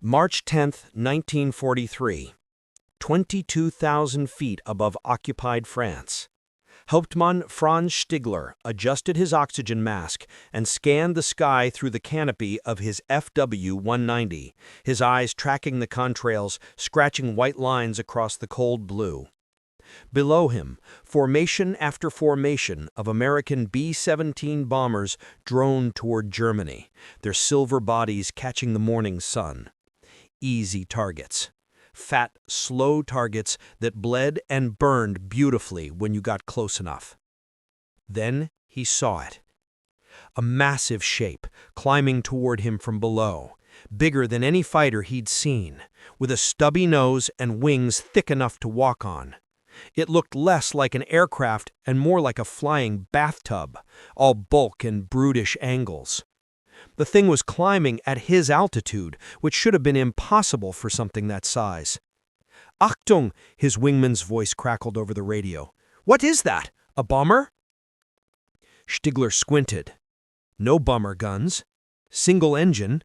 March 10, 1943. 22,000 feet above occupied France. Hauptmann Franz Stigler adjusted his oxygen mask and scanned the sky through the canopy of his FW-190, his eyes tracking the contrails, scratching white lines across the cold blue. Below him, formation after formation of American B-17 bombers droned toward Germany, their silver bodies catching the morning sun. Easy targets. Fat, slow targets that bled and burned beautifully when you got close enough. Then he saw it. A massive shape climbing toward him from below, bigger than any fighter he'd seen, with a stubby nose and wings thick enough to walk on. It looked less like an aircraft and more like a flying bathtub, all bulk and brutish angles. The thing was climbing at his altitude, which should have been impossible for something that size. "Achtung!" his wingman's voice crackled over the radio. "What is that? A bomber?" Stigler squinted. No bomber guns. Single engine.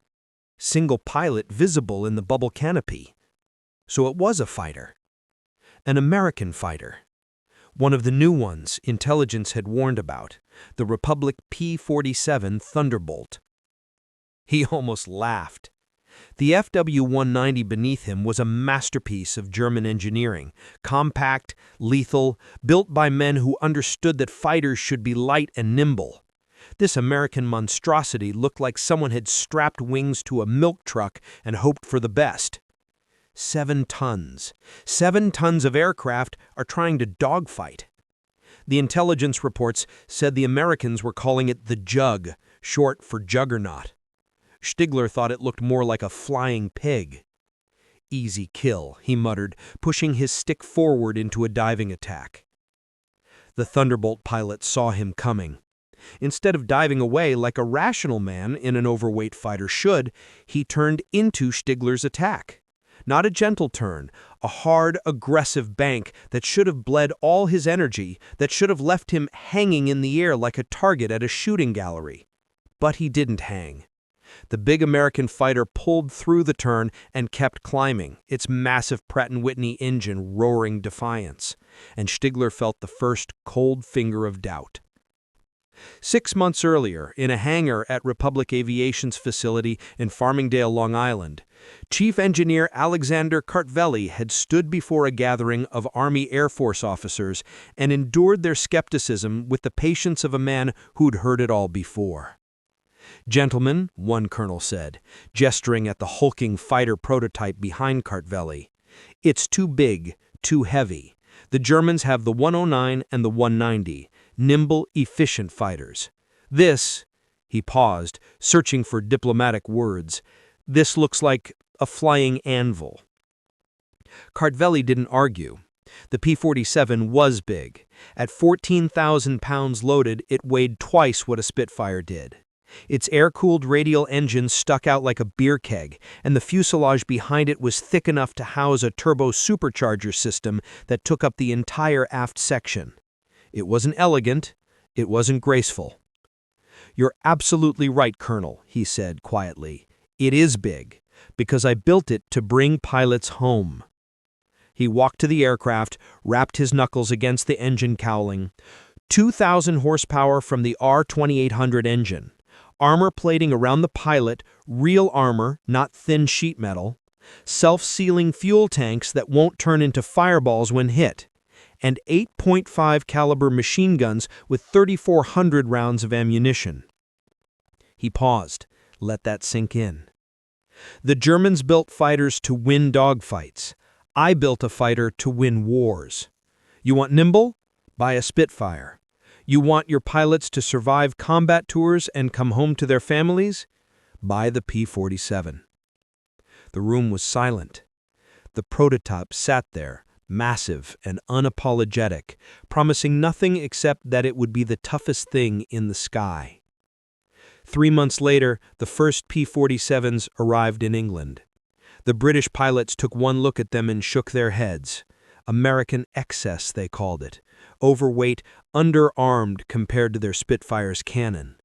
Single pilot visible in the bubble canopy. So it was a fighter. An American fighter. One of the new ones intelligence had warned about, the Republic P-47 Thunderbolt. He almost laughed. The FW-190 beneath him was a masterpiece of German engineering, compact, lethal, built by men who understood that fighters should be light and nimble. This American monstrosity looked like someone had strapped wings to a milk truck and hoped for the best. 7 tons. 7 tons of aircraft are trying to dogfight. The intelligence reports said the Americans were calling it the Jug, short for juggernaut. Stigler thought it looked more like a flying pig. "Easy kill," he muttered, pushing his stick forward into a diving attack. The Thunderbolt pilot saw him coming. Instead of diving away like a rational man in an overweight fighter should, he turned into Stigler's attack. Not a gentle turn, a hard, aggressive bank that should have bled all his energy, that should have left him hanging in the air like a target at a shooting gallery. But he didn't hang. The big American fighter pulled through the turn and kept climbing, its massive Pratt & Whitney engine roaring defiance, and Stigler felt the first cold finger of doubt. 6 months earlier, in a hangar at Republic Aviation's facility in Farmingdale, Long Island, Chief Engineer Alexander Kartveli had stood before a gathering of Army Air Force officers and endured their skepticism with the patience of a man who'd heard it all before. "Gentlemen," one colonel said, gesturing at the hulking fighter prototype behind Kartveli, "it's too big, too heavy. The Germans have the 109 and the 190, nimble, efficient fighters. This," he paused, searching for diplomatic words, "this looks like a flying anvil." Kartveli didn't argue. The P-47 was big. At 14,000 pounds loaded, it weighed twice what a Spitfire did. Its air-cooled radial engine stuck out like a beer keg, and the fuselage behind it was thick enough to house a turbo supercharger system that took up the entire aft section. It wasn't elegant, it wasn't graceful. "You're absolutely right, Colonel," he said quietly. "It is big, because I built it to bring pilots home." He walked to the aircraft, rapped his knuckles against the engine cowling. 2,000 horsepower from the R-2800 engine. Armor plating around the pilot, real armor, not thin sheet metal. Self-sealing fuel tanks that won't turn into fireballs when hit. And 8.5 caliber machine guns with 3,400 rounds of ammunition. He paused, let that sink in. "The Germans built fighters to win dogfights. I built a fighter to win wars. You want nimble? Buy a Spitfire. You want your pilots to survive combat tours and come home to their families? Buy the P-47. The room was silent. The prototype sat there, massive and unapologetic, promising nothing except that it would be the toughest thing in the sky. 3 months later, the first P-47s arrived in England. The British pilots took one look at them and shook their heads. American excess, they called it. Overweight, underarmed compared to their Spitfire's cannon.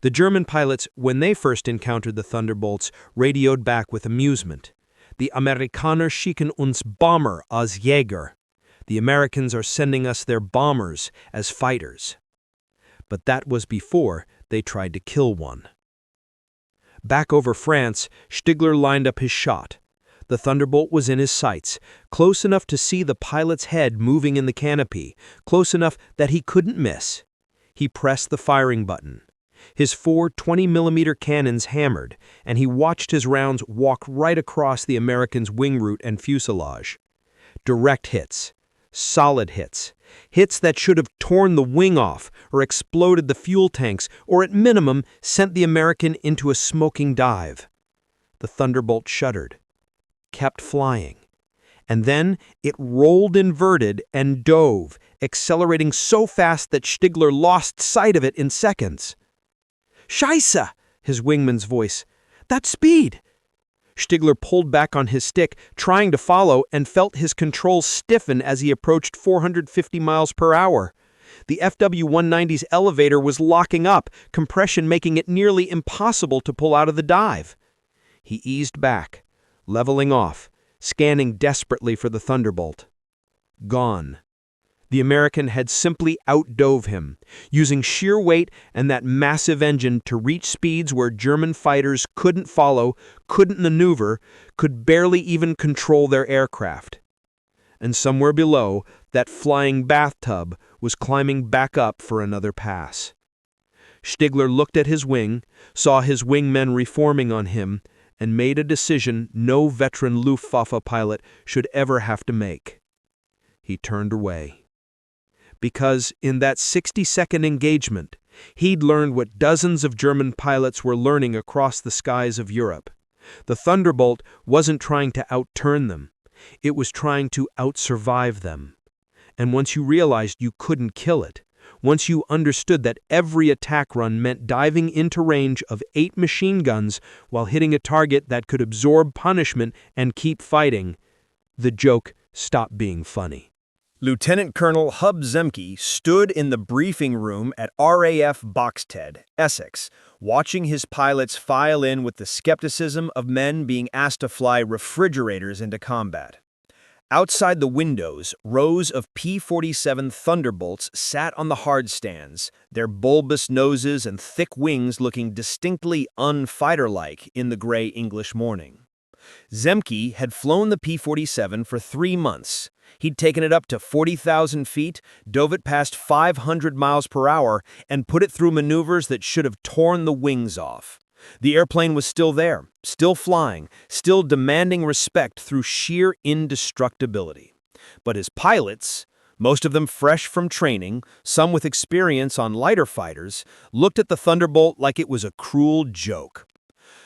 The German pilots, when they first encountered the Thunderbolts, radioed back with amusement. "Die Amerikaner schicken uns Bomber als Jäger." The Americans are sending us their bombers as fighters. But that was before they tried to kill one. Back over France, Stigler lined up his shot. The Thunderbolt was in his sights, close enough to see the pilot's head moving in the canopy, close enough that he couldn't miss. He pressed the firing button. His 4 20-millimeter cannons hammered, and he watched his rounds walk right across the American's wing root and fuselage. Direct hits. Solid hits. Hits that should have torn the wing off, or exploded the fuel tanks, or at minimum sent the American into a smoking dive. The Thunderbolt shuddered, kept flying, and then it rolled inverted and dove, accelerating so fast that Stigler lost sight of it in seconds. "Scheiße!" his wingman's voice. "That speed!" Stigler pulled back on his stick, trying to follow, and felt his controls stiffen as he approached 450 miles per hour. The FW-190's elevator was locking up, compression making it nearly impossible to pull out of the dive. He eased back, leveling off, scanning desperately for the Thunderbolt. Gone. The American had simply outdove him, using sheer weight and that massive engine to reach speeds where German fighters couldn't follow, couldn't maneuver, could barely even control their aircraft. And somewhere below, that flying bathtub was climbing back up for another pass. Stigler looked at his wing, saw his wingmen reforming on him, and made a decision no veteran Luftwaffe pilot should ever have to make. He turned away. Because in that 60-second engagement, he'd learned what dozens of German pilots were learning across the skies of Europe. The Thunderbolt wasn't trying to outturn them. It was trying to outsurvive them. And once you realized you couldn't kill it, once you understood that every attack run meant diving into range of 8 machine guns while hitting a target that could absorb punishment and keep fighting, the joke stopped being funny. Lieutenant Colonel Hub Zemke stood in the briefing room at RAF Boxted, Essex, watching his pilots file in with the skepticism of men being asked to fly refrigerators into combat. Outside the windows, rows of P-47 Thunderbolts sat on the hard stands, their bulbous noses and thick wings looking distinctly un-fighter-like in the gray English morning. Zemke had flown the P-47 for 3 months. He'd taken it up to 40,000 feet, dove it past 500 miles per hour, and put it through maneuvers that should have torn the wings off. The airplane was still there, still flying, still demanding respect through sheer indestructibility. But his pilots, most of them fresh from training, some with experience on lighter fighters, looked at the Thunderbolt like it was a cruel joke.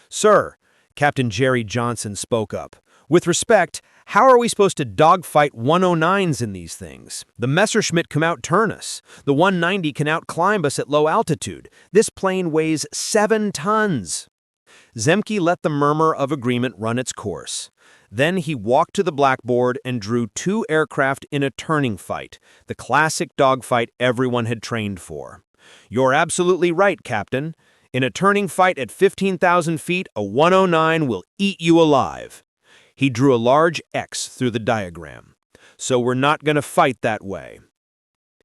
"Sir," Captain Jerry Johnson spoke up, "with respect, how are we supposed to dogfight 109s in these things? The Messerschmitt can out-turn us. The 190 can out-climb us at low altitude. This plane weighs 7 tons. Zemke let the murmur of agreement run its course. Then he walked to the blackboard and drew 2 aircraft in a turning fight, the classic dogfight everyone had trained for. "You're absolutely right, Captain. In a turning fight at 15,000 feet, a 109 will eat you alive." He drew a large X through the diagram. "So we're not going to fight that way."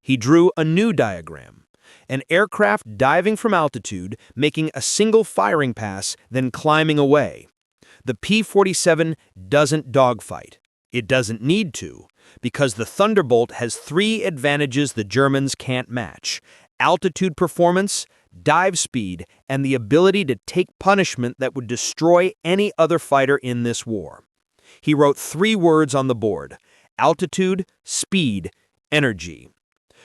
He drew a new diagram. An aircraft diving from altitude, making a single firing pass, then climbing away. The P-47 doesn't dogfight. It doesn't need to, because the Thunderbolt has 3 advantages the Germans can't match: altitude performance, dive speed, and the ability to take punishment that would destroy any other fighter in this war. He wrote 3 words on the board: altitude, speed, energy.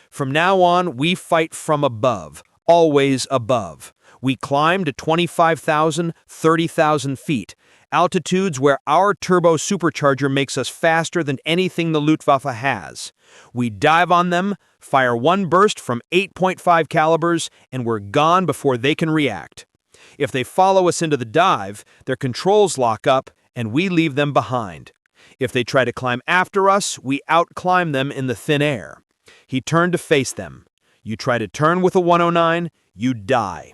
"From now on, we fight from above, always above. We climb to 25,000, 30,000 feet, altitudes where our turbo supercharger makes us faster than anything the Luftwaffe has. We dive on them, fire 1 burst from 8.5 calibers, and we're gone before they can react. If they follow us into the dive, their controls lock up, and we leave them behind. If they try to climb after us, we outclimb them in the thin air." He turned to face them. "You try to turn with a 109, you die.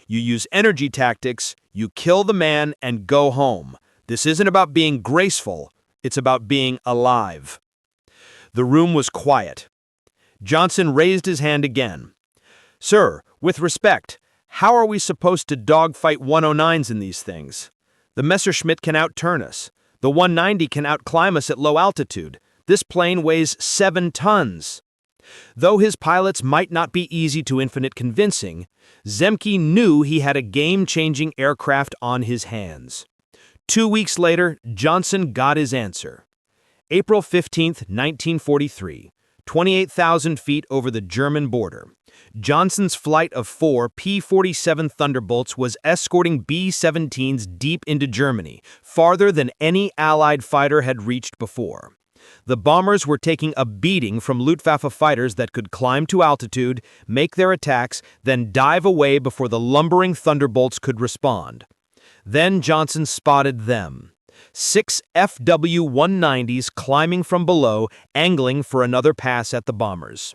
You use energy tactics, you kill the man and go home. This isn't about being graceful, it's about being alive. The room was quiet. Johnson raised his hand again. Sir, with respect, how are we supposed to dogfight 109s in these things? The Messerschmitt can outturn us. The 190 can outclimb us at low altitude. This plane weighs 7 tons. Though his pilots might not be easy to infinite convincing, Zemke knew he had a game-changing aircraft on his hands. 2 weeks later, Johnson got his answer. April 15, 1943, 28,000 feet over the German border. Johnson's flight of 4 P-47 Thunderbolts was escorting B-17s deep into Germany, farther than any Allied fighter had reached before. The bombers were taking a beating from Luftwaffe fighters that could climb to altitude, make their attacks, then dive away before the lumbering Thunderbolts could respond. Then Johnson spotted them. 6 FW-190s climbing from below, angling for another pass at the bombers.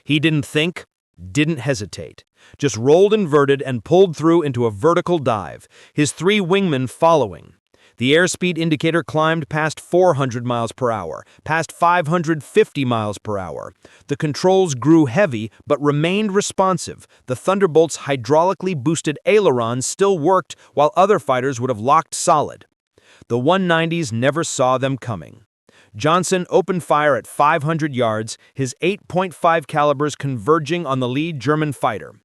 He didn't think, didn't hesitate, just rolled inverted and pulled through into a vertical dive, his 3 wingmen following. The airspeed indicator climbed past 400 miles per hour, past 550 miles per hour. The controls grew heavy but remained responsive. The Thunderbolt's hydraulically boosted ailerons still worked while other fighters would have locked solid. The 190s never saw them coming. Johnson opened fire at 500 yards, his 8.5 calibers converging on the lead German fighter.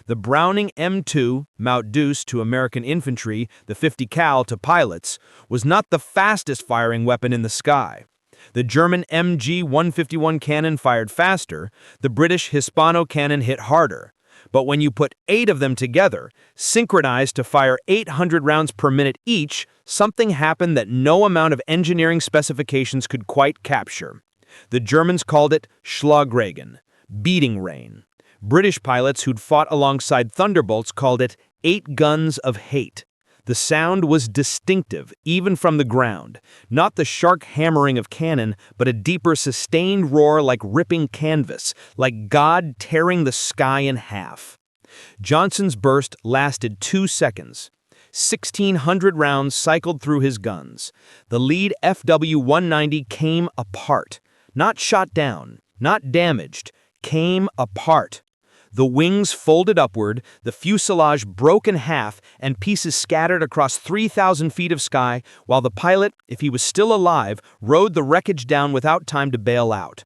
The Browning M2, Maut Deuce to American infantry, the 50 cal to pilots, was not the fastest firing weapon in the sky. The German MG-151 cannon fired faster, the British Hispano cannon hit harder. But when you put 8 of them together, synchronized to fire 800 rounds per minute each, something happened that no amount of engineering specifications could quite capture. The Germans called it Schlagregen, beating rain. British pilots who'd fought alongside Thunderbolts called it 8 guns of hate. The sound was distinctive, even from the ground. Not the sharp hammering of cannon, but a deeper sustained roar like ripping canvas, like God tearing the sky in half. Johnson's burst lasted 2 seconds. 1,600 rounds cycled through his guns. The lead FW-190 came apart. Not shot down, not damaged, came apart. The wings folded upward, the fuselage broke in half, and pieces scattered across 3,000 feet of sky, while the pilot, if he was still alive, rode the wreckage down without time to bail out.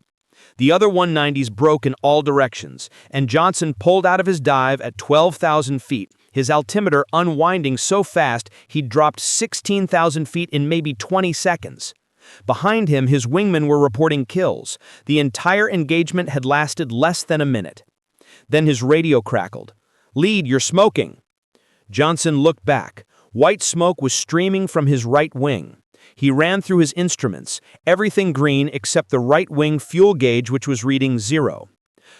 The other 190s broke in all directions, and Johnson pulled out of his dive at 12,000 feet, his altimeter unwinding so fast he'd dropped 16,000 feet in maybe 20 seconds. Behind him, his wingmen were reporting kills. The entire engagement had lasted less than a minute. Then his radio crackled. "Lead, you're smoking." Johnson looked back. White smoke was streaming from his right wing. He ran through his instruments, everything green except the right wing fuel gauge, which was reading 0.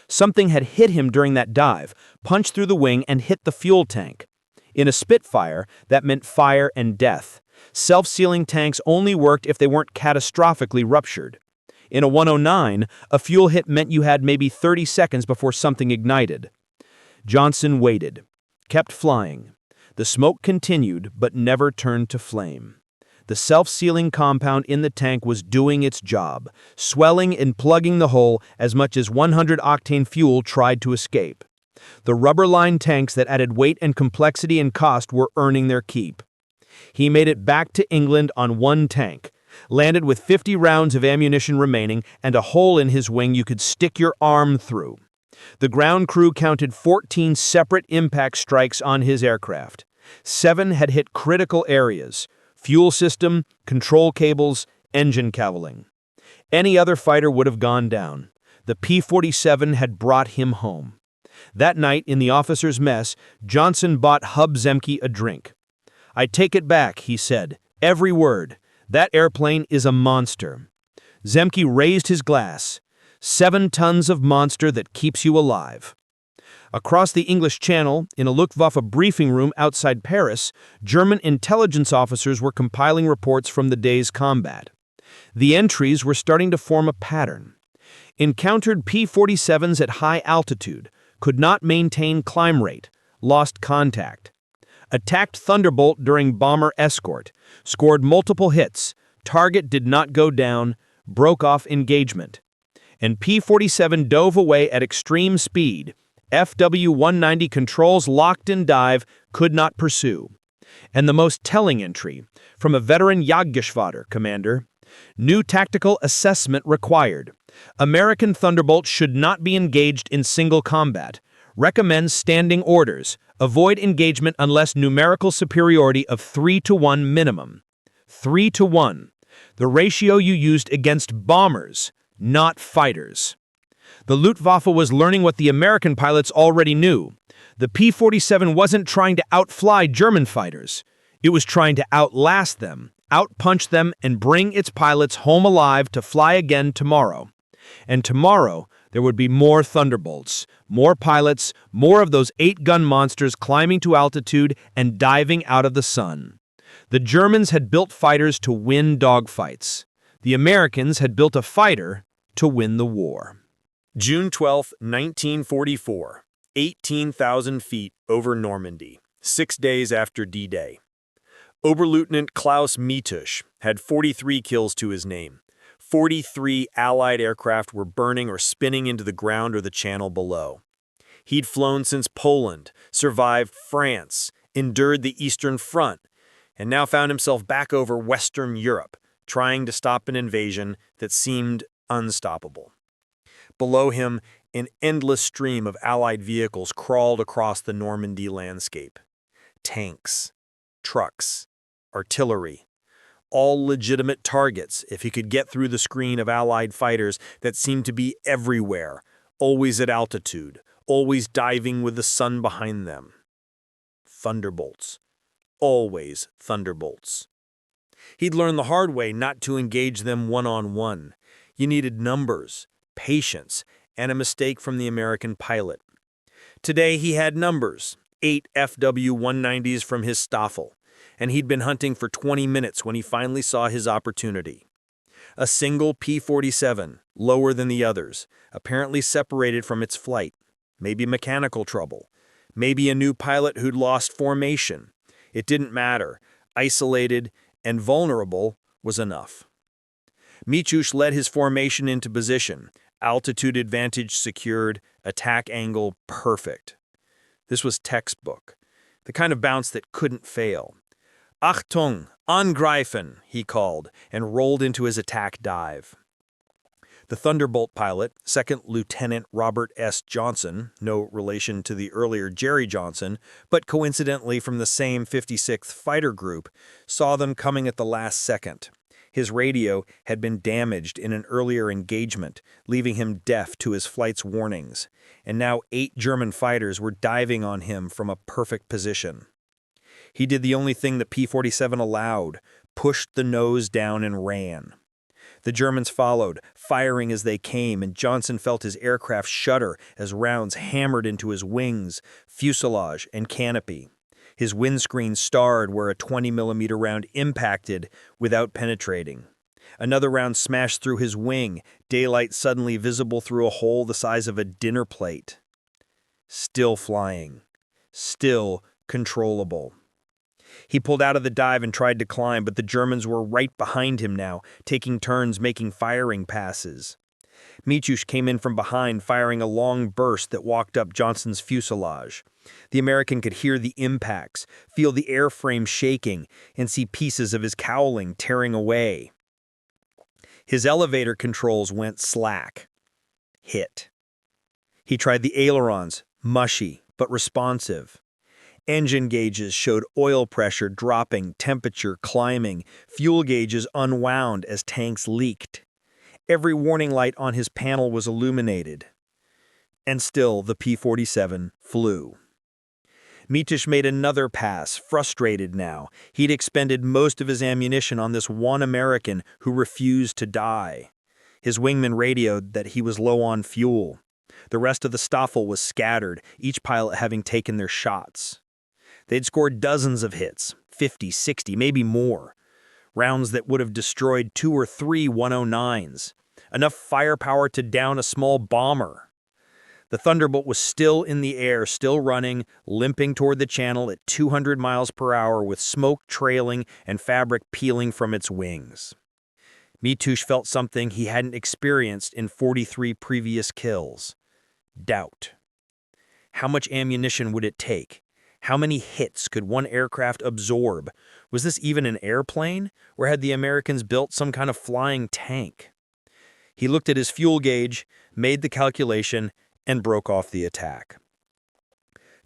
Something had hit him during that dive, punched through the wing and hit the fuel tank. In a Spitfire, that meant fire and death. Self-sealing tanks only worked if they weren't catastrophically ruptured. In a 109, a fuel hit meant you had maybe 30 seconds before something ignited. Johnson waited, kept flying. The smoke continued, but never turned to flame. The self-sealing compound in the tank was doing its job, swelling and plugging the hole as much as 100-octane fuel tried to escape. The rubber-lined tanks that added weight and complexity and cost were earning their keep. He made it back to England on one tank, landed with 50 rounds of ammunition remaining and a hole in his wing you could stick your arm through. The ground crew counted 14 separate impact strikes on his aircraft. 7 had hit critical areas: fuel system, control cables, engine cowling. Any other fighter would have gone down. The P-47 had brought him home. That night, in the officers' mess, Johnson bought Hub Zemke a drink. "I take it back," he said. "Every word. That airplane is a monster." Zemke raised his glass. 7 tons of monster that keeps you alive. Across the English Channel, in a Luftwaffe briefing room outside Paris, German intelligence officers were compiling reports from the day's combat. The entries were starting to form a pattern. Encountered P-47s at high altitude, could not maintain climb rate, lost contact. Attacked Thunderbolt during bomber escort, scored multiple hits, target did not go down, broke off engagement. And P-47 dove away at extreme speed. FW-190 controls locked in dive, could not pursue. And the most telling entry, from a veteran Jagdgeschwader commander, new tactical assessment required. American Thunderbolt should not be engaged in single combat. Recommends standing orders. Avoid engagement unless numerical superiority of 3-to-1 minimum. 3-to-1. The ratio you used against bombers, not fighters. The Luftwaffe was learning what the American pilots already knew. The P-47 wasn't trying to outfly German fighters. It was trying to outlast them, outpunch them, and bring its pilots home alive to fly again tomorrow. And tomorrow, there would be more Thunderbolts, more pilots, more of those 8-gun monsters climbing to altitude and diving out of the sun. The Germans had built fighters to win dogfights. The Americans had built a fighter to win the war. June 12, 1944, 18,000 feet over Normandy, 6 days after D-Day. Oberleutnant Klaus Mitusch had 43 kills to his name. 43 Allied aircraft were burning or spinning into the ground or the channel below. He'd flown since Poland, survived France, endured the Eastern Front, and now found himself back over Western Europe, trying to stop an invasion that seemed unstoppable. Below him, an endless stream of Allied vehicles crawled across the Normandy landscape. Tanks, trucks, artillery, all legitimate targets if he could get through the screen of Allied fighters that seemed to be everywhere, always at altitude, always diving with the sun behind them. Thunderbolts. Always Thunderbolts. He'd learned the hard way not to engage them one-on-one. You needed numbers, patience, and a mistake from the American pilot. Today he had numbers, 8 FW-190s from his Staffel, and he'd been hunting for 20 minutes when he finally saw his opportunity. A single P-47, lower than the others, apparently separated from its flight. Maybe mechanical trouble. Maybe a new pilot who'd lost formation. It didn't matter. Isolated and vulnerable was enough. Mitusch led his formation into position. Altitude advantage secured, attack angle perfect. This was textbook. The kind of bounce that couldn't fail. Achtung, angreifen, he called, and rolled into his attack dive. The Thunderbolt pilot, Second Lieutenant Robert S. Johnson, no relation to the earlier Jerry Johnson, but coincidentally from the same 56th Fighter Group, saw them coming at the last second. His radio had been damaged in an earlier engagement, leaving him deaf to his flight's warnings, and now 8 German fighters were diving on him from a perfect position. He did the only thing the P-47 allowed, pushed the nose down and ran. The Germans followed, firing as they came, and Johnson felt his aircraft shudder as rounds hammered into his wings, fuselage, and canopy. His windscreen starred where a 20mm round impacted without penetrating. Another round smashed through his wing, daylight suddenly visible through a hole the size of a dinner plate. Still flying. Still controllable. He pulled out of the dive and tried to climb, but the Germans were right behind him now, taking turns making firing passes. Mitusch came in from behind, firing a long burst that walked up Johnson's fuselage. The American could hear the impacts, feel the airframe shaking, and see pieces of his cowling tearing away. His elevator controls went slack. Hit. He tried the ailerons, mushy, but responsive. Engine gauges showed oil pressure dropping, temperature climbing, fuel gauges unwound as tanks leaked. Every warning light on his panel was illuminated. And still the P-47 flew. Mitusch made another pass, frustrated now. He'd expended most of his ammunition on this one American who refused to die. His wingman radioed that he was low on fuel. The rest of the Staffel was scattered, each pilot having taken their shots. They'd scored dozens of hits, 50, 60, maybe more. Rounds that would have destroyed 2 or 3 109s. Enough firepower to down a small bomber. The Thunderbolt was still in the air, still running, limping toward the channel at 200 miles per hour with smoke trailing and fabric peeling from its wings. Mitush felt something he hadn't experienced in 43 previous kills. Doubt. How much ammunition would it take? How many hits could one aircraft absorb? Was this even an airplane, or had the Americans built some kind of flying tank? He looked at his fuel gauge, made the calculation, and broke off the attack.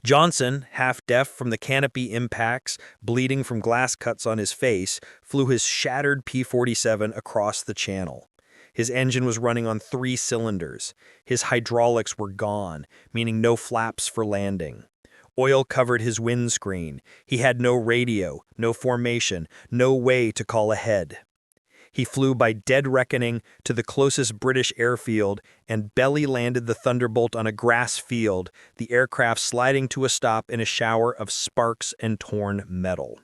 Johnson, half deaf from the canopy impacts, bleeding from glass cuts on his face, flew his shattered P-47 across the channel. His engine was running on 3 cylinders. His hydraulics were gone, meaning no flaps for landing. Oil covered his windscreen. He had no radio, no formation, no way to call ahead. He flew by dead reckoning to the closest British airfield and belly-landed the Thunderbolt on a grass field, the aircraft sliding to a stop in a shower of sparks and torn metal.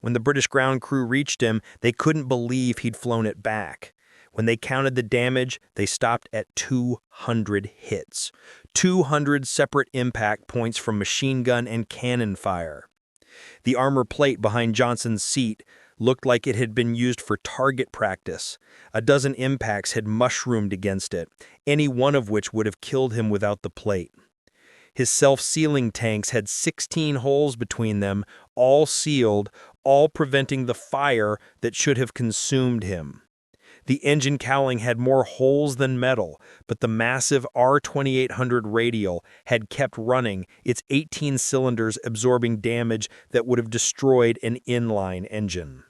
When the British ground crew reached him, they couldn't believe he'd flown it back. When they counted the damage, they stopped at 200 hits. 200 separate impact points from machine gun and cannon fire. The armor plate behind Johnson's seat looked like it had been used for target practice. A dozen impacts had mushroomed against it, any one of which would have killed him without the plate. His self-sealing tanks had 16 holes between them, all sealed, all preventing the fire that should have consumed him. The engine cowling had more holes than metal, but the massive R2800 radial had kept running, its 18 cylinders absorbing damage that would have destroyed an inline engine.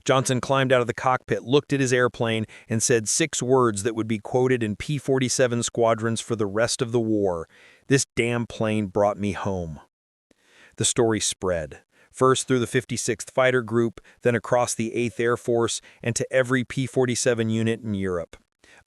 Johnson climbed out of the cockpit, looked at his airplane, and said 6 words that would be quoted in P-47 squadrons for the rest of the war. "This damn plane brought me home." The story spread. First through the 56th Fighter Group, then across the 8th Air Force, and to every P-47 unit in Europe.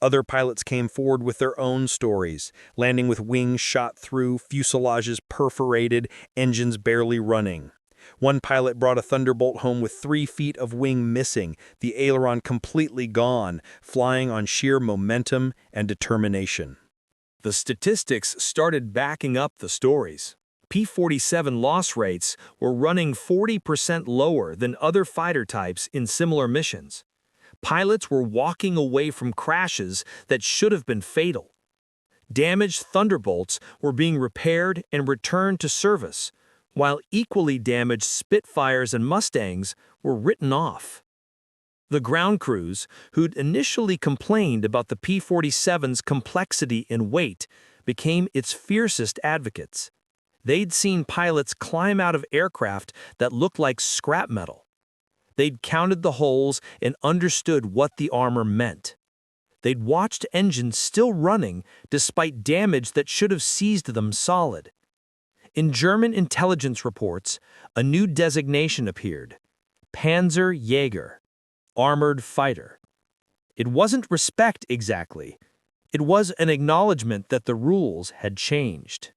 Other pilots came forward with their own stories, landing with wings shot through, fuselages perforated, engines barely running. One pilot brought a Thunderbolt home with 3 feet of wing missing, the aileron completely gone, flying on sheer momentum and determination. The statistics started backing up the stories. P-47 loss rates were running 40% lower than other fighter types in similar missions. Pilots were walking away from crashes that should have been fatal. Damaged Thunderbolts were being repaired and returned to service, while equally damaged Spitfires and Mustangs were written off. The ground crews, who'd initially complained about the P-47's complexity and weight, became its fiercest advocates. They'd seen pilots climb out of aircraft that looked like scrap metal. They'd counted the holes and understood what the armor meant. They'd watched engines still running despite damage that should have seized them solid. In German intelligence reports, a new designation appeared: Panzerjäger, armored fighter. It wasn't respect exactly. It was an acknowledgement that the rules had changed.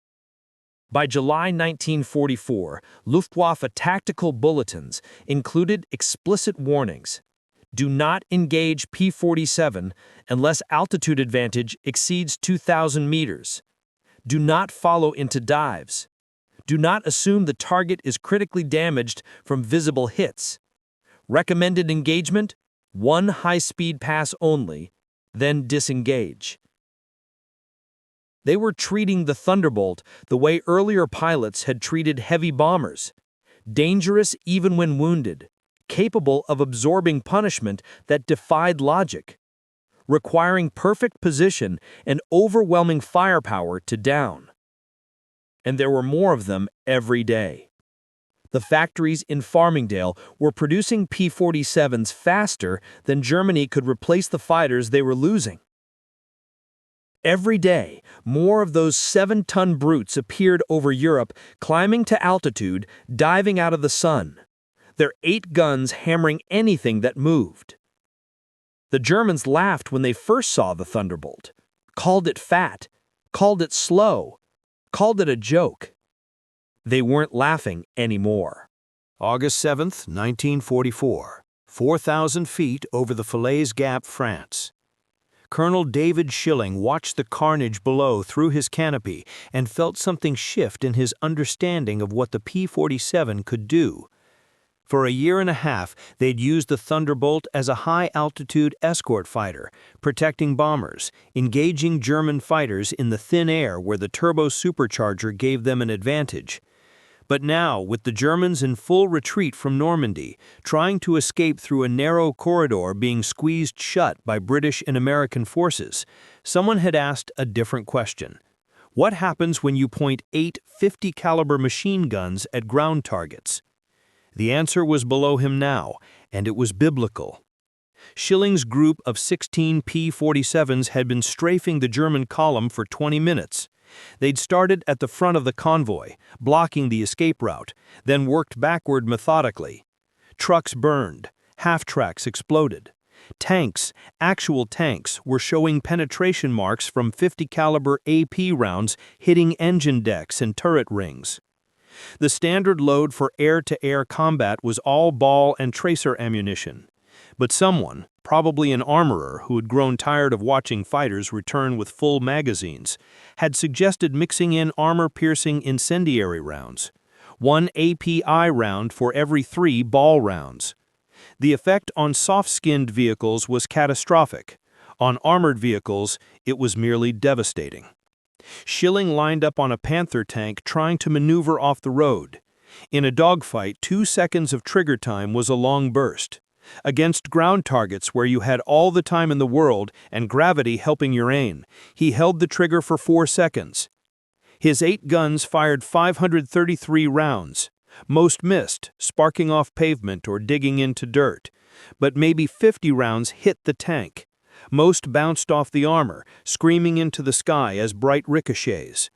By July 1944, Luftwaffe tactical bulletins included explicit warnings. Do not engage P-47 unless altitude advantage exceeds 2,000 meters. Do not follow into dives. Do not assume the target is critically damaged from visible hits. Recommended engagement: 1 high-speed pass only, then disengage. They were treating the Thunderbolt the way earlier pilots had treated heavy bombers: dangerous even when wounded, capable of absorbing punishment that defied logic, requiring perfect position and overwhelming firepower to down. And there were more of them every day. The factories in Farmingdale were producing P-47s faster than Germany could replace the fighters they were losing. Every day, more of those 7-ton brutes appeared over Europe, climbing to altitude, diving out of the sun, their 8 guns hammering anything that moved. The Germans laughed when they first saw the Thunderbolt, called it fat, called it slow, called it a joke. They weren't laughing anymore. August 7th, 1944, 4,000 feet over the Falaise Gap, France. Colonel David Schilling watched the carnage below through his canopy and felt something shift in his understanding of what the P-47 could do. For a year and a half, they'd used the Thunderbolt as a high-altitude escort fighter, protecting bombers, engaging German fighters in the thin air where the turbo supercharger gave them an advantage. But now, with the Germans in full retreat from Normandy, trying to escape through a narrow corridor being squeezed shut by British and American forces, someone had asked a different question. What happens when you point 8 50-caliber machine guns at ground targets? The answer was below him now, and it was biblical. Schilling's group of 16 P-47s had been strafing the German column for 20 minutes. They'd started at the front of the convoy, blocking the escape route, then worked backward methodically. Trucks burned, half-tracks exploded. Tanks, actual tanks, were showing penetration marks from 50-caliber AP rounds hitting engine decks and turret rings. The standard load for air-to-air combat was all ball and tracer ammunition. But someone, probably an armorer who had grown tired of watching fighters return with full magazines, had suggested mixing in armor-piercing incendiary rounds, 1 API round for every 3 ball rounds. The effect on soft-skinned vehicles was catastrophic. On armored vehicles, it was merely devastating. Schilling lined up on a Panther tank trying to maneuver off the road. In a dogfight, 2 seconds of trigger time was a long burst. Against ground targets where you had all the time in the world and gravity helping your aim, he held the trigger for 4 seconds. His 8 guns fired 533 rounds. Most missed, sparking off pavement or digging into dirt. But maybe 50 rounds hit the tank. Most bounced off the armor, screaming into the sky as bright ricochets.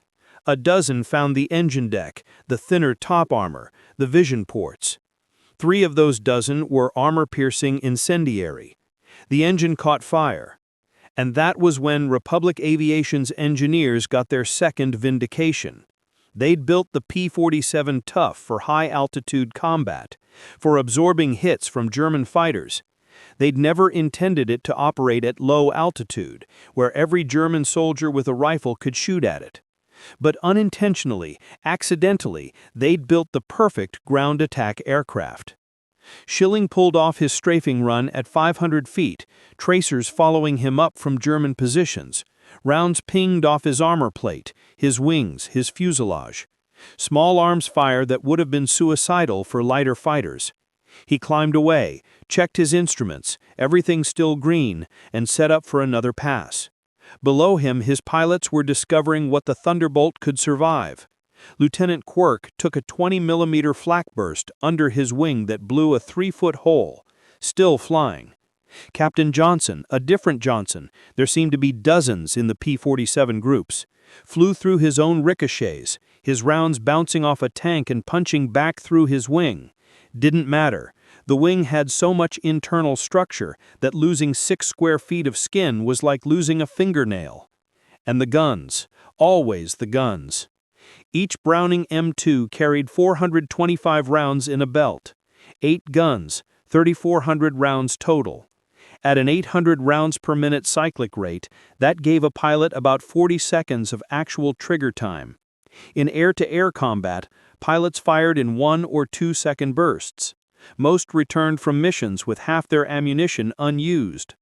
A dozen found the engine deck, the thinner top armor, the vision ports. 3 of those dozen were armor-piercing incendiary. The engine caught fire. And that was when Republic Aviation's engineers got their second vindication. They'd built the P-47 Tough for high-altitude combat, for absorbing hits from German fighters. They'd never intended it to operate at low altitude, where every German soldier with a rifle could shoot at it. But unintentionally, accidentally, they'd built the perfect ground attack aircraft. Schilling pulled off his strafing run at 500 feet, tracers following him up from German positions. Rounds pinged off his armor plate, his wings, his fuselage. Small arms fire that would have been suicidal for lighter fighters. He climbed away, checked his instruments, everything still green, and set up for another pass. Below him, his pilots were discovering what the Thunderbolt could survive. Lieutenant Quirk took a 20mm flak burst under his wing that blew a 3-foot hole, still flying. Captain Johnson, a different Johnson, there seemed to be dozens in the P-47 groups, flew through his own ricochets, his rounds bouncing off a tank and punching back through his wing. Didn't matter. The wing had so much internal structure that losing 6 square feet of skin was like losing a fingernail. And the guns, always the guns. Each Browning M2 carried 425 rounds in a belt. 8 guns, 3,400 rounds total. At an 800 rounds per minute cyclic rate, that gave a pilot about 40 seconds of actual trigger time. In air-to-air combat, pilots fired in 1 or 2 second bursts. Most returned from missions with half their ammunition unused.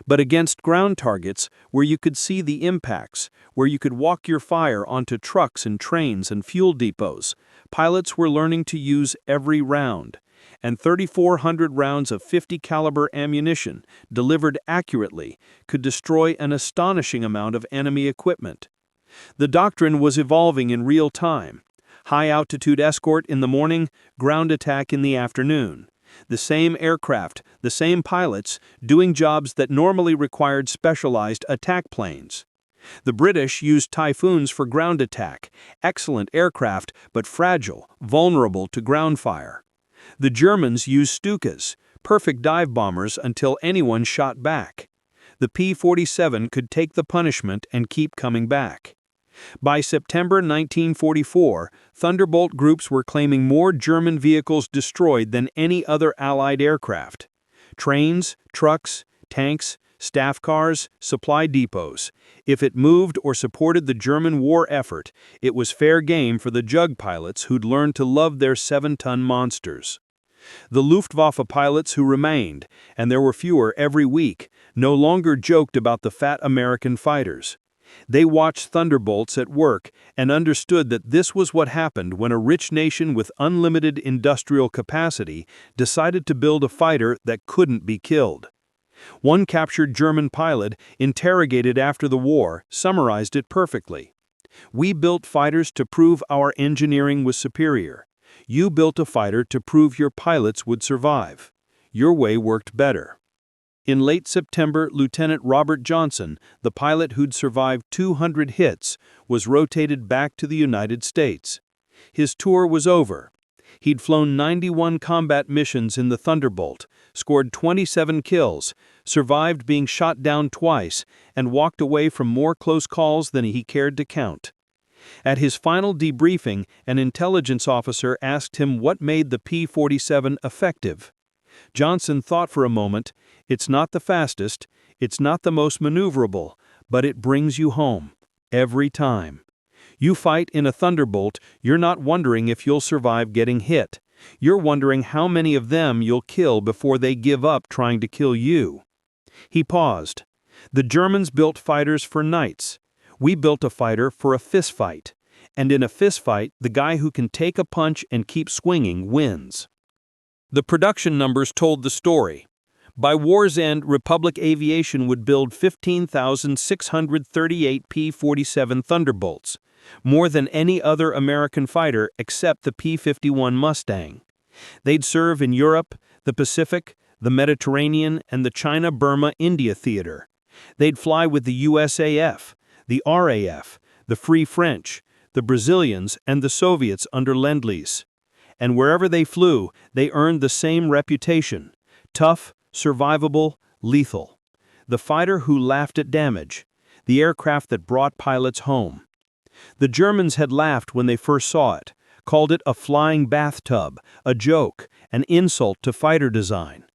But against ground targets, where you could see the impacts, where you could walk your fire onto trucks and trains and fuel depots, pilots were learning to use every round. And 3,400 rounds of 50-caliber ammunition, delivered accurately, could destroy an astonishing amount of enemy equipment. The doctrine was evolving in real time. High-altitude escort in the morning, ground attack in the afternoon. The same aircraft, the same pilots, doing jobs that normally required specialized attack planes. The British used Typhoons for ground attack, excellent aircraft but fragile, vulnerable to ground fire. The Germans used Stukas, perfect dive bombers until anyone shot back. The P-47 could take the punishment and keep coming back. By September 1944, Thunderbolt groups were claiming more German vehicles destroyed than any other Allied aircraft. Trains, trucks, tanks, staff cars, supply depots. If it moved or supported the German war effort, it was fair game for the jug pilots who'd learned to love their 7-ton monsters. The Luftwaffe pilots who remained, and there were fewer every week, no longer joked about the fat American fighters. They watched Thunderbolts at work and understood that this was what happened when a rich nation with unlimited industrial capacity decided to build a fighter that couldn't be killed. One captured German pilot, interrogated after the war, summarized it perfectly. "We built fighters to prove our engineering was superior. You built a fighter to prove your pilots would survive. Your way worked better." In late September, Lieutenant Robert Johnson, the pilot who'd survived 200 hits, was rotated back to the United States. His tour was over. He'd flown 91 combat missions in the Thunderbolt, scored 27 kills, survived being shot down twice, and walked away from more close calls than he cared to count. At his final debriefing, an intelligence officer asked him what made the P-47 effective. Johnson thought for a moment. "It's not the fastest, it's not the most maneuverable, but it brings you home. Every time. You fight in a Thunderbolt, you're not wondering if you'll survive getting hit. You're wondering how many of them you'll kill before they give up trying to kill you." He paused. "The Germans built fighters for nights. We built a fighter for a fistfight. And in a fistfight, the guy who can take a punch and keep swinging wins." The production numbers told the story. By war's end, Republic Aviation would build 15,638 P-47 Thunderbolts, more than any other American fighter except the P-51 Mustang. They'd serve in Europe, the Pacific, the Mediterranean, and the China-Burma-India theater. They'd fly with the USAF, the RAF, the Free French, the Brazilians, and the Soviets under Lend-Lease. And wherever they flew, they earned the same reputation: tough, survivable, lethal. The fighter who laughed at damage. The aircraft that brought pilots home. The Germans had laughed when they first saw it, called it a flying bathtub, a joke, an insult to fighter design.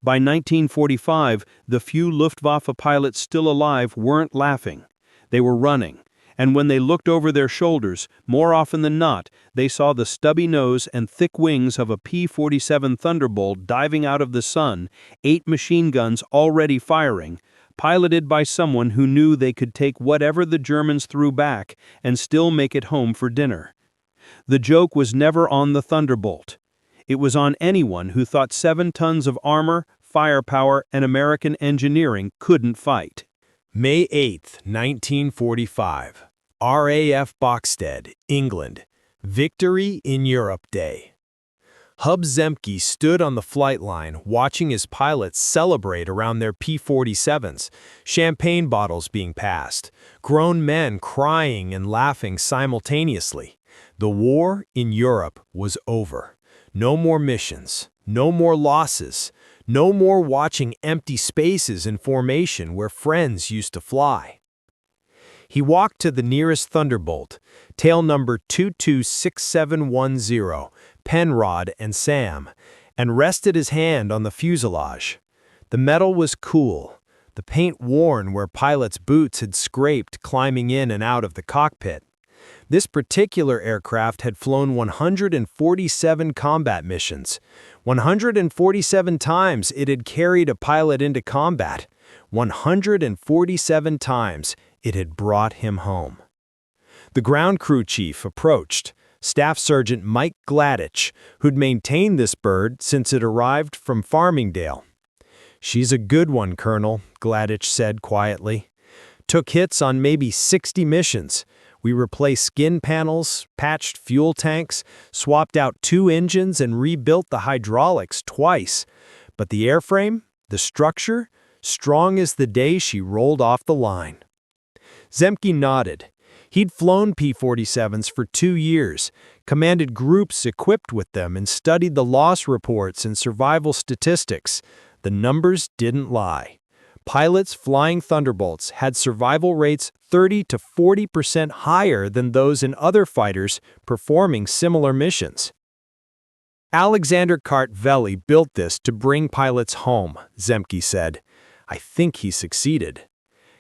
By 1945, the few Luftwaffe pilots still alive weren't laughing. They were running. And when they looked over their shoulders, more often than not, they saw the stubby nose and thick wings of a P-47 Thunderbolt diving out of the sun, 8 machine guns already firing, piloted by someone who knew they could take whatever the Germans threw back and still make it home for dinner. The joke was never on the Thunderbolt. It was on anyone who thought 7 tons of armor, firepower, and American engineering couldn't fight. May 8, 1945. RAF Boxstead, England. Victory in Europe Day. Hub Zemke stood on the flight line watching his pilots celebrate around their P-47s, champagne bottles being passed, grown men crying and laughing simultaneously. The war in Europe was over. No more missions, no more losses, no more watching empty spaces in formation where friends used to fly. He walked to the nearest Thunderbolt, tail number 226710, Penrod and Sam, and rested his hand on the fuselage. The metal was cool, the paint worn where pilots' boots had scraped climbing in and out of the cockpit. This particular aircraft had flown 147 combat missions. 147 times it had carried a pilot into combat. 147 times it had brought him home. The ground crew chief approached, Staff Sergeant Mike Gladich, who'd maintained this bird since it arrived from Farmingdale. "She's a good one, Colonel," Gladich said quietly. "Took hits on maybe 60 missions. We replaced skin panels, patched fuel tanks, swapped out 2 engines, and rebuilt the hydraulics twice. But the airframe, the structure, strong as the day she rolled off the line." Zemke nodded. He'd flown P-47s for 2 years, commanded groups equipped with them, and studied the loss reports and survival statistics. The numbers didn't lie. Pilots flying Thunderbolts had survival rates 30 to 40% higher than those in other fighters performing similar missions. "Alexander Kartveli built this to bring pilots home," Zemke said. I think he succeeded.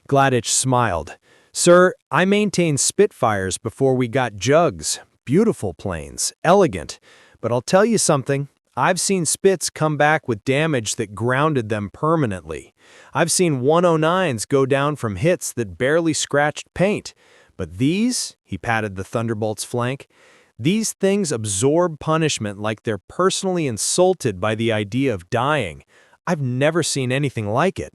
Gladych smiled. Sir, I maintained Spitfires before we got Jugs. Beautiful planes, elegant. But I'll tell you something. I've seen Spits come back with damage that grounded them permanently. I've seen 109s go down from hits that barely scratched paint. But these, he patted the Thunderbolt's flank, these things absorb punishment like they're personally insulted by the idea of dying. I've never seen anything like it.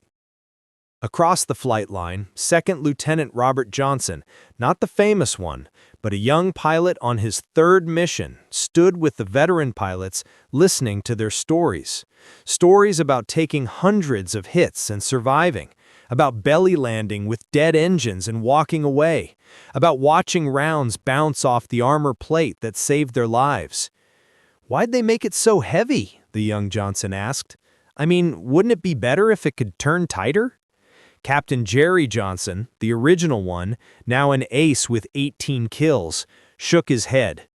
Across the flight line, Second Lieutenant Robert Johnson, not the famous one, but a young pilot on his third mission, stood with the veteran pilots listening to their stories. Stories about taking hundreds of hits and surviving, about belly landing with dead engines and walking away, about watching rounds bounce off the armor plate that saved their lives. "Why'd they make it so heavy?" the young Johnson asked. "I mean, wouldn't it be better if it could turn tighter?" Captain Jerry Johnson, the original one, now an ace with 18 kills, shook his head.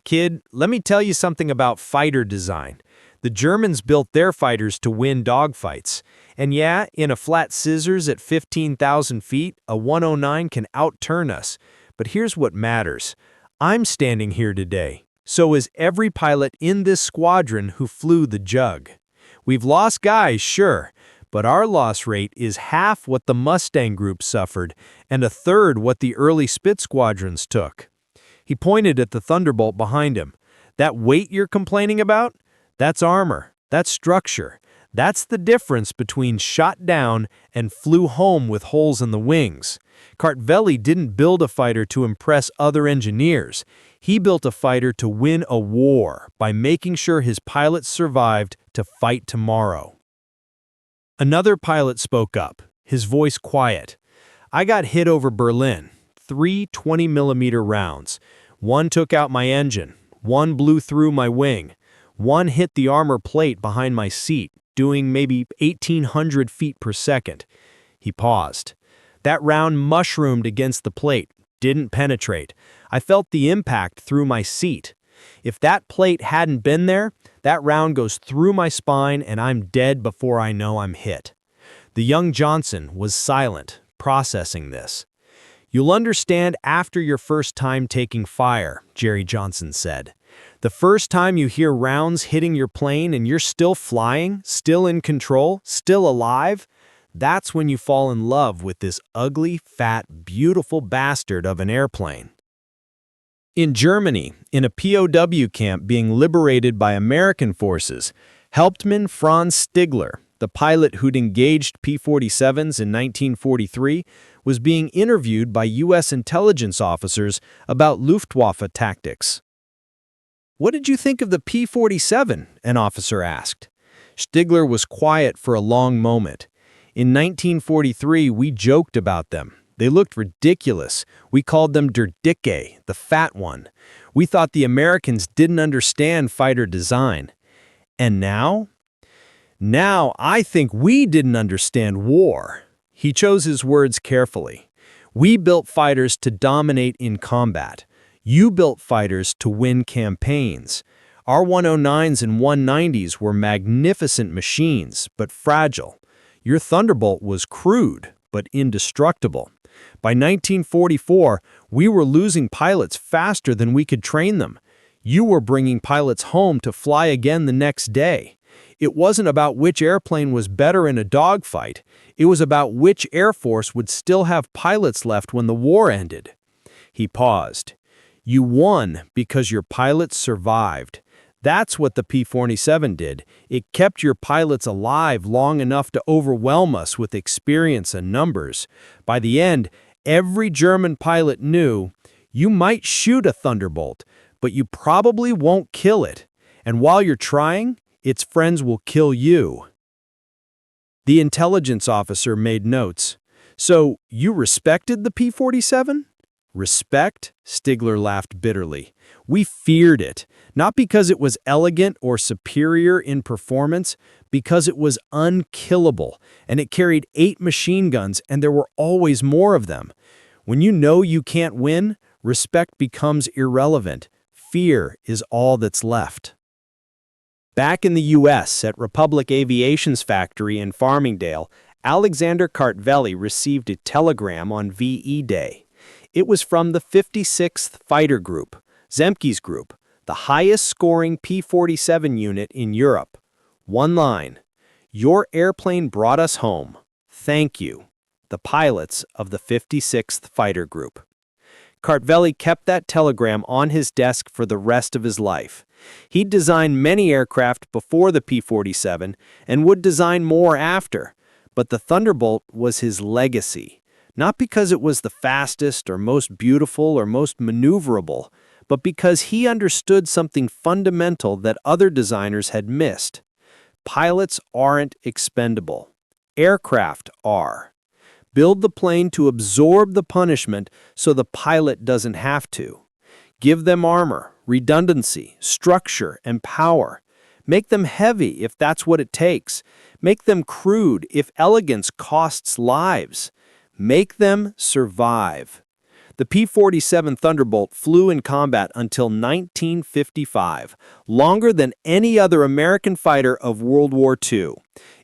"Kid, let me tell you something about fighter design. The Germans built their fighters to win dogfights. And yeah, in a flat scissors at 15,000 feet, a 109 can outturn us. But here's what matters. I'm standing here today. So is every pilot in this squadron who flew the Jug. We've lost guys, sure, but our loss rate is half what the Mustang group suffered and a third what the early Spit squadrons took." He pointed at the Thunderbolt behind him. "That weight you're complaining about? That's armor. That's structure. That's the difference between shot down and flew home with holes in the wings. Kartveli didn't build a fighter to impress other engineers. He built a fighter to win a war by making sure his pilots survived to fight tomorrow." Another pilot spoke up, his voice quiet. "I got hit over Berlin. 3 20-millimeter rounds. One took out my engine. One blew through my wing. One hit the armor plate behind my seat, doing maybe 1,800 feet per second." He paused. "That round mushroomed against the plate, didn't penetrate. I felt the impact through my seat. If that plate hadn't been there, that round goes through my spine and I'm dead before I know I'm hit." The young Johnson was silent, processing this. "You'll understand after your first time taking fire," Jerry Johnson said. "The first time you hear rounds hitting your plane and you're still flying, still in control, still alive, that's when you fall in love with this ugly, fat, beautiful bastard of an airplane." In Germany, in a POW camp being liberated by American forces, Hauptmann Franz Stigler, the pilot who'd engaged P-47s in 1943, was being interviewed by U.S. intelligence officers about Luftwaffe tactics. "What did you think of the P-47?" an officer asked. Stigler was quiet for a long moment. "In 1943, we joked about them. They looked ridiculous. We called them der Dicke, the fat one. We thought the Americans didn't understand fighter design. And now? Now I think we didn't understand war." He chose his words carefully. "We built fighters to dominate in combat. You built fighters to win campaigns. Our 109s and 190s were magnificent machines, but fragile. Your Thunderbolt was crude, but indestructible. By 1944, we were losing pilots faster than we could train them. You were bringing pilots home to fly again the next day. It wasn't about which airplane was better in a dogfight. It was about which Air Force would still have pilots left when the war ended." He paused. "You won because your pilots survived. That's what the P-47 did. It kept your pilots alive long enough to overwhelm us with experience and numbers. By the end, every German pilot knew you might shoot a Thunderbolt, but you probably won't kill it. And while you're trying, its friends will kill you." The intelligence officer made notes. "So you respected the P-47? "Respect?" Stigler laughed bitterly. "We feared it, not because it was elegant or superior in performance, because it was unkillable, and it carried 8 machine guns and there were always more of them. When you know you can't win, respect becomes irrelevant. Fear is all that's left." Back in the U.S. at Republic Aviation's factory in Farmingdale, Alexander Kartveli received a telegram on VE Day. It was from the 56th Fighter Group, Zemke's group, the highest-scoring P-47 unit in Europe. One line: "Your airplane brought us home. Thank you." The pilots of the 56th Fighter Group. Kartveli kept that telegram on his desk for the rest of his life. He'd designed many aircraft before the P-47 and would design more after, but the Thunderbolt was his legacy, not because it was the fastest or most beautiful or most maneuverable, but because he understood something fundamental that other designers had missed. Pilots aren't expendable. Aircraft are. Build the plane to absorb the punishment so the pilot doesn't have to. Give them armor, redundancy, structure, and power. Make them heavy if that's what it takes. Make them crude if elegance costs lives. Make them survive. The P-47 Thunderbolt flew in combat until 1955, longer than any other American fighter of World War II.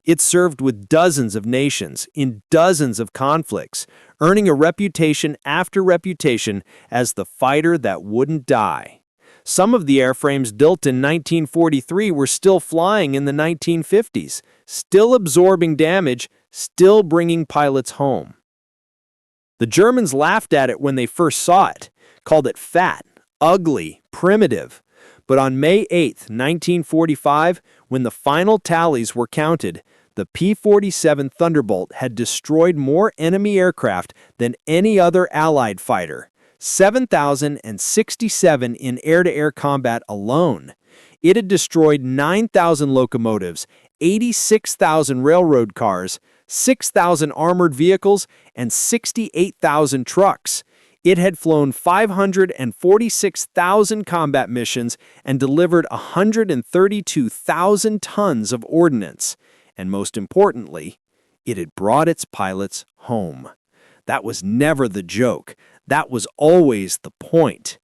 It served with dozens of nations in dozens of conflicts, earning a reputation after reputation as the fighter that wouldn't die. Some of the airframes built in 1943 were still flying in the 1950s, still absorbing damage, still bringing pilots home. The Germans laughed at it when they first saw it, called it fat, ugly, primitive. But on May 8, 1945, when the final tallies were counted, the P-47 Thunderbolt had destroyed more enemy aircraft than any other Allied fighter, 7,067 in air-to-air combat alone. It had destroyed 9,000 locomotives, 86,000 railroad cars, 6,000 armored vehicles, and 68,000 trucks. It had flown 546,000 combat missions and delivered 132,000 tons of ordnance. And most importantly, it had brought its pilots home. That was never the joke. That was always the point.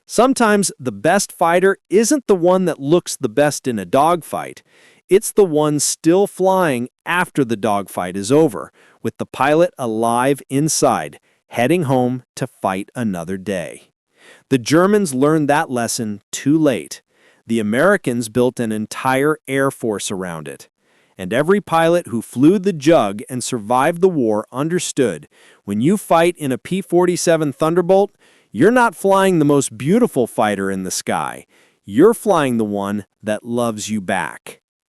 Sometimes the best fighter isn't the one that looks the best in a dogfight. It's the one still flying after the dogfight is over, with the pilot alive inside, heading home to fight another day. The Germans learned that lesson too late. The Americans built an entire air force around it. And every pilot who flew the Jug and survived the war understood, when you fight in a P-47 Thunderbolt, you're not flying the most beautiful fighter in the sky. You're flying the one that loves you back.